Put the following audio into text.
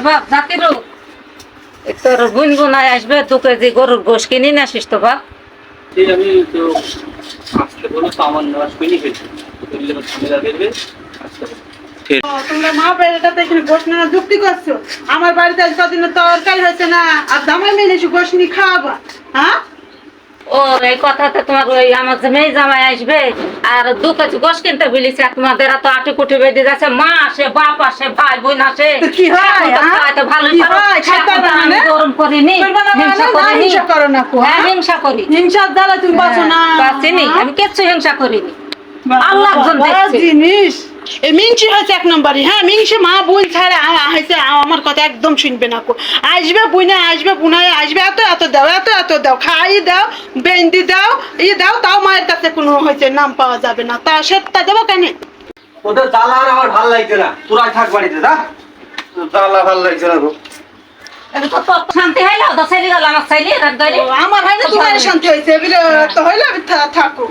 বাপ জাকিরু তোর গুনগুনায় আসবে 2 কেজি গরুর গোশ কিনে নিয়ে আসিস তো বাপ। আমি তো আসতে বলো তো আমার নেওয়ার শুনি হয়েছে ঝামেলা দেবে আসতে বলো। তোমরা মা বেটাতে এখানে গোশ না যুক্তি করছো। আমার বাড়িতে আজ কদিন তরকারি হয়েছে না, আর জামাই মেয়ে এসে গোশ নিয়ে খাওয়াবা? হ্যাঁ, ও এই কথাতে তোমার ওই আমার যে মেয়ে জামাই আসবে আর 2 কেজি গোশ কিনতে বলেছে, তোমাদের এত আটি কুটি বেঁধে যাচ্ছে, মা আসে বাপ আসে ভাই বোন আসে, তো কি হয়, এখন তো হ্যাঁ? খাওয়াতে ভালোই কি পারো। হয়? খাইতে এখন তো পারবে না, আমি না? গরম করিনি, করবে না, হিংসা না, করিনি। হিংসা করো না কো, হ্যাঁ, হ্যাঁ? হিংসা করি। হিংসার দ্বারা তুমি বাঁচো না। পাচ্ছিনি, হ্যাঁ? আমি কিচ্ছু হিংসা করিনি। বাবা, আল্লাহ একজন বাবা, দেখছে। জিনিস এই মিংসি হয়েছে 1 নম্বরই। হ্যাঁ, মিংসি মা বোন ছাড়া হয়েছে আমার কথা একদম শুনবে না কো। আসবে বুনে আসবে বুনায় আসবে, এত এত দাও, এত এত দাও, খাই দাও, বেন্দি দাও, দাও, তাও মায়ের কাছে কোনো হয়েছে নাম পাওয়া যাবে না। তা সেটা দেবো কেন? ওদের জ্বালা আর আমার ভাল লাগছে না, তোরাই থাক বাড়িতে যা। জ্বালা ভাল লাগছে না গো। এটা তো তোর শান্তি হইলো তো ছেলে গেল আমার ছেলে রাত ধরে। আমার হয় না, তোমার শান্তি হয়েছে এবারে তো হইলে আমি থাকো।